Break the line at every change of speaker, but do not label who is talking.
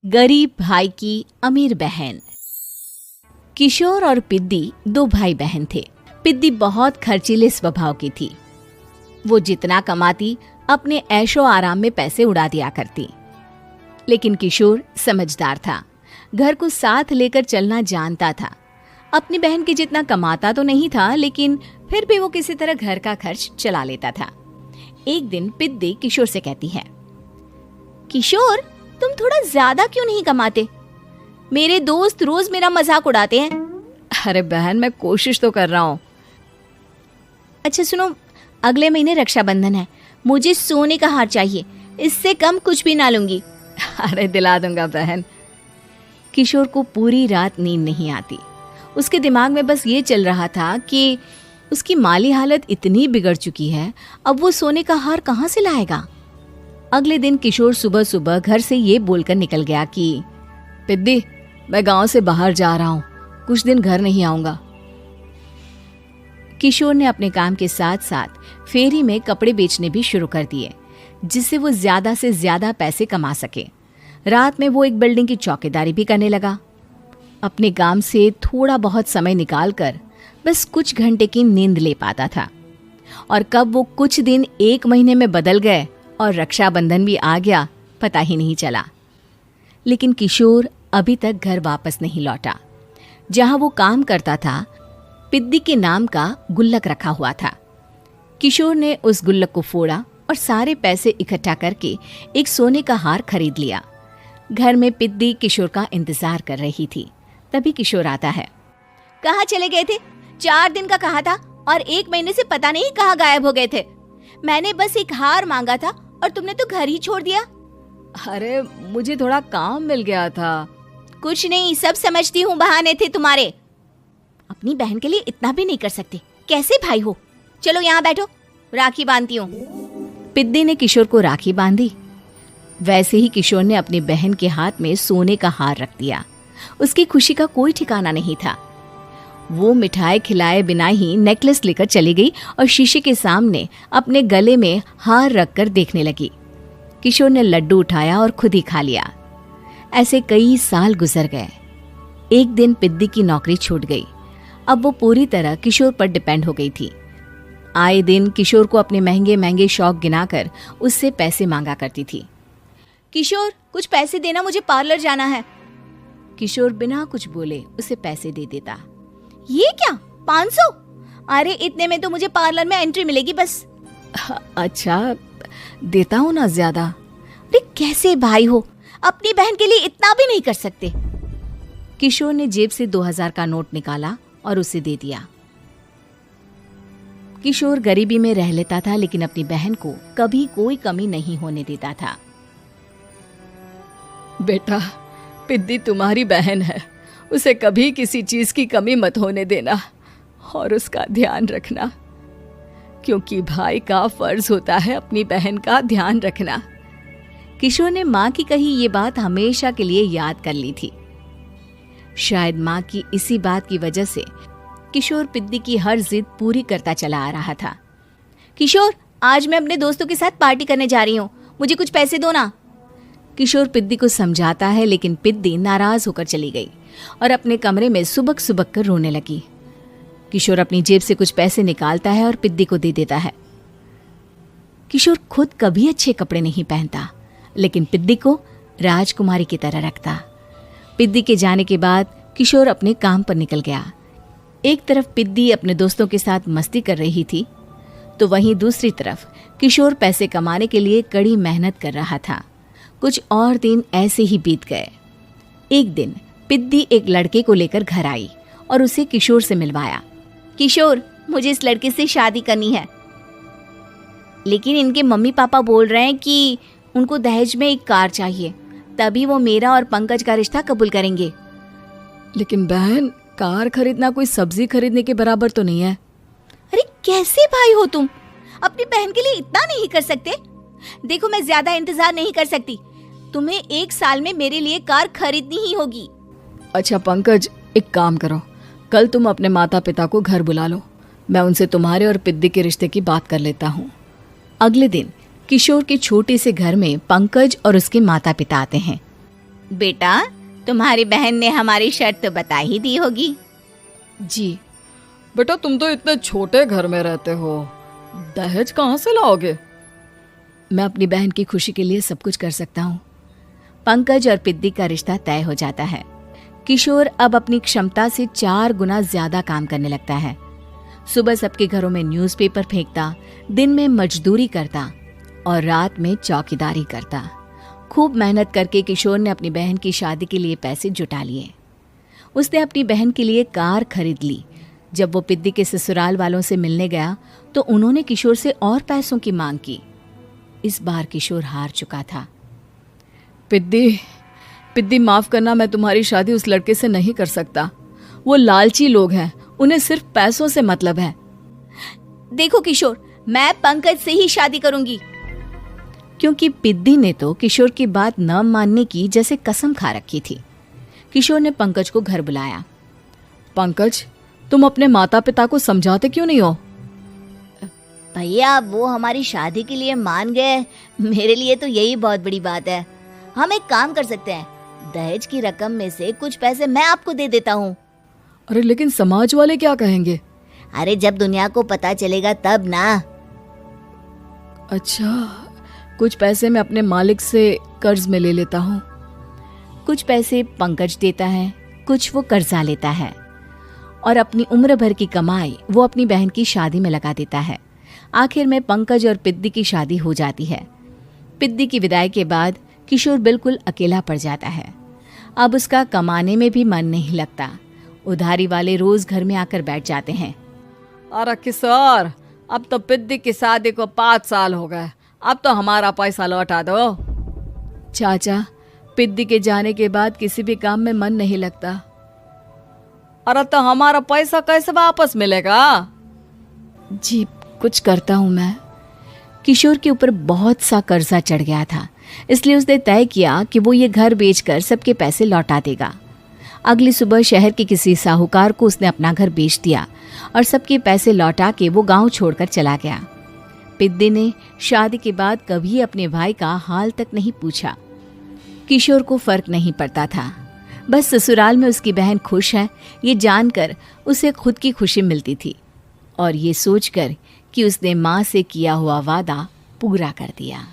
गरीब भाई की अमीर बहन। किशोर और पिद्दी दो भाई बहन थे। पिद्दी बहुत खर्चीले स्वभाव की थी। वो जितना कमाती अपने ऐशो आराम में पैसे उड़ा दिया करती। लेकिन किशोर समझदार था, घर को साथ लेकर चलना जानता था। अपनी बहन के जितना कमाता तो नहीं था, लेकिन फिर भी वो किसी तरह घर का खर्च चला लेता था। एक दिन पिद्दी किशोर से कहती है, किशोर, तुम थोड़ा ज्यादा क्यों नहीं कमाते? मेरे दोस्त रोज मेरा मजाक उड़ाते हैं।
अरे बहन, मैं कोशिश तो कर रहा हूँ।
अच्छा सुनो, अगले महीने रक्षाबंधन है, मुझे सोने का हार चाहिए, इससे कम कुछ भी ना लूंगी।
अरे दिला दूंगा बहन।
किशोर को पूरी रात नींद नहीं आती। उसके दिमाग में बस ये चल रहा था कि उसकी माली हालत इतनी बिगड़ चुकी है, अब वो सोने का हार कहाँ से लाएगा। अगले दिन किशोर सुबह सुबह घर से ये बोलकर निकल गया कि
पिद्दी, मैं गांव से बाहर जा रहा हूँ, कुछ दिन घर नहीं आऊंगा।
किशोर ने अपने काम के साथ साथ फेरी में कपड़े बेचने भी शुरू कर दिए, जिससे वो ज्यादा से ज्यादा पैसे कमा सके। रात में वो एक बिल्डिंग की चौकीदारी भी करने लगा। अपने काम से थोड़ा बहुत समय निकालकर बस कुछ घंटे की नींद ले पाता था। और कब वो कुछ दिन एक महीने में बदल गए और रक्षाबंधन भी आ गया, पता ही नहीं चला। लेकिन किशोर अभी तक घर वापस नहीं लौटा। जहां वो काम करता था, पिद्दी के नाम का गुल्लक रखा हुआ था। किशोर ने उस गुल्लक को फोड़ा और सारे पैसे इकट्ठा करके एक सोने का हार खरीद लिया। घर में पिद्दी किशोर का इंतजार कर रही थी। तभी किशोर आता है। कहाँ चले गए थे? 4 दिन का कहा था और 1 महीने से पता नहीं कहाँ गायब हो गए थे। मैंने बस एक हार मांगा था और तुमने तो घर ही छोड़ दिया।
अरे मुझे थोड़ा काम मिल गया था।
कुछ नहीं, सब समझती हूँ, बहाने थे तुम्हारे। अपनी बहन के लिए इतना भी नहीं कर सकते, कैसे भाई हो? चलो यहाँ बैठो, राखी बांधती हूँ। पिद्दी ने किशोर को राखी बांधी। वैसे ही किशोर ने अपनी बहन के हाथ में सोने का हार रख दिया। उसकी खुशी का कोई ठिकाना नहीं था। वो मिठाई खिलाए बिना ही नेकलेस लेकर चली गई और शीशे के सामने अपने गले में हार रखकर देखने लगी। किशोर ने लड्डू उठाया और खुद ही खा लिया। ऐसे कई साल गुजर गए। एक दिन पिद्दी की नौकरी छूट गई। अब वो पूरी तरह किशोर पर डिपेंड हो गई थी। आए दिन किशोर को अपने महंगे महंगे शौक गिनाकर उससे पैसे मांगा करती थी। किशोर, कुछ पैसे देना, मुझे पार्लर जाना है। किशोर बिना कुछ बोले उसे पैसे दे देता। ये क्या, 500? अरे इतने में तो मुझे पार्लर में एंट्री मिलेगी बस।
अच्छा, देता हूँ ना ज्यादा।
अरे कैसे भाई हो, अपनी बहन के लिए इतना भी नहीं कर सकते। किशोर ने जेब से 2000 का नोट निकाला और उसे दे दिया। किशोर गरीबी में रह लेता था, लेकिन अपनी बहन को कभी कोई कमी नहीं होने देता था।
बेटा, पिद्दी तुम्हारी बहन है, उसे कभी किसी चीज की कमी मत होने देना और उसका ध्यान रखना, क्योंकि भाई का फर्ज होता है अपनी बहन का ध्यान रखना।
किशोर ने माँ की कही ये बात हमेशा के लिए याद कर ली थी। शायद माँ की इसी बात की वजह से किशोर पिद्दी की हर जिद पूरी करता चला आ रहा था। किशोर, आज मैं अपने दोस्तों के साथ पार्टी करने जा रही हूँ, मुझे कुछ पैसे दो ना। किशोर पिद्दी को समझाता है, लेकिन पिद्दी नाराज होकर चली गई और अपने कमरे में सुबक सुबक कर रोने लगी। किशोर अपनी जेब से कुछ पैसे निकालता है और पिद्दी को दे देता है। किशोर खुद कभी अच्छे कपड़े नहीं पहनता, लेकिन पिद्दी को राजकुमारी की तरह रखता। पिद्दी के जाने के बाद किशोर अपने काम पर निकल गया। एक तरफ पिद्दी अपने दोस्तों के साथ मस्ती कर रही थी, तो वहीं दूसरी तरफ किशोर पैसे कमाने के लिए कड़ी मेहनत कर रहा था। कुछ और दिन ऐसे ही बीत गए। एक दिन पिद्दी एक लड़के को लेकर घर आई और उसे किशोर से मिलवाया। किशोर, मुझे इस लड़के से शादी करनी है, लेकिन इनके मम्मी पापा बोल रहे हैं कि उनको दहेज में एक कार चाहिए, तभी वो मेरा और पंकज का रिश्ता कबूल करेंगे।
लेकिन बहन, कार खरीदना कोई सब्जी खरीदने के बराबर तो नहीं है।
अरे कैसे भाई हो तुम, अपनी बहन के लिए इतना नहीं कर सकते? देखो, मैं ज्यादा इंतजार नहीं कर सकती, तुम्हें 1 साल में मेरे लिए कार खरीदनी ही होगी।
अच्छा पंकज, एक काम करो, कल तुम अपने माता पिता को घर बुला लो, मैं उनसे तुम्हारे और पिद्दी के रिश्ते की बात कर लेता हूँ।
अगले दिन किशोर के छोटे से घर में पंकज और उसके माता पिता आते हैं। बेटा, तुम्हारी बहन ने हमारी शर्त तो बता ही दी होगी।
जी। बेटा, तुम तो इतने छोटे घर में रहते हो, दहेज कहाँ से लाओगे? मैं अपनी बहन की खुशी के लिए सब कुछ कर सकता हूँ।
पंकज और पिद्दी का रिश्ता तय हो जाता है। किशोर अब अपनी क्षमता से 4 गुना ज्यादा काम करने लगता है। सुबह सबके घरों में न्यूज़पेपर फेंकता, दिन में मजदूरी करता और रात में चौकीदारी करता। खूब मेहनत करके किशोर ने अपनी बहन की शादी के लिए पैसे जुटा लिए। उसने अपनी बहन के लिए कार खरीद ली। जब वो पिद्दी के ससुराल वालों से मिलने गया तो उन्होंने किशोर से और पैसों की मांग की। इस बार किशोर हार चुका था।
पिद्दी माफ करना, मैं तुम्हारी शादी उस लड़के से नहीं कर सकता। वो लालची लोग हैं, उन्हें सिर्फ पैसों से मतलब है।
देखो किशोर, मैं पंकज से ही शादी करूंगी। क्योंकि पिद्दी ने तो किशोर की बात न मानने की जैसे कसम खा रखी थी। किशोर ने पंकज को घर बुलाया।
पंकज, तुम अपने माता पिता को समझाते क्यों नहीं हो?
भैया, वो हमारी शादी के लिए मान गए, मेरे लिए तो यही बहुत बड़ी बात है। हम एक काम कर सकते हैं, दहेज की रकम में से कुछ पैसे मैं आपको दे देता हूँ।
अरे लेकिन समाज वाले क्या कहेंगे?
अरे जब दुनिया को पता चलेगा तब ना।
अच्छा, कुछ पैसे मैं अपने मालिक से कर्ज में ले लेता हूँ।
कुछ पैसे पंकज देता है, कुछ वो कर्जा लेता है और अपनी उम्र भर की कमाई वो अपनी बहन की शादी में लगा देता है। आखिर में पंकज और पिद्दी की शादी हो जाती है। पिद्दी की विदाई के बाद किशोर बिल्कुल अकेला पड़ जाता है। अब उसका कमाने में भी मन नहीं लगता। उधारी वाले रोज घर में आकर बैठ जाते हैं।
अरे किशोर, अब तो पिद्दी की शादी को 5 साल हो गए, अब तो हमारा पैसा लौटा दो। चाचा, पिद्दी के जाने के बाद किसी भी काम में मन नहीं लगता। अरे तो हमारा पैसा कैसे वापस मिलेगा?
जी, कुछ करता हूँ मैं। किशोर के ऊपर बहुत सा कर्जा चढ़ गया था, इसलिए उसने तय किया कि वो ये घर बेचकर सबके पैसे लौटा देगा। अगली सुबह शहर के किसी साहूकार को उसने अपना घर बेच दिया और सबके पैसे लौटा के वो गांव छोड़कर चला गया। पिद्दी ने शादी के बाद कभी अपने भाई का हाल तक नहीं पूछा। किशोर को फर्क नहीं पड़ता था, बस ससुराल में उसकी बहन खुश है ये जानकर उसे खुद की खुशी मिलती थी और ये सोचकर कि उसने माँ से किया हुआ वादा पूरा कर दिया।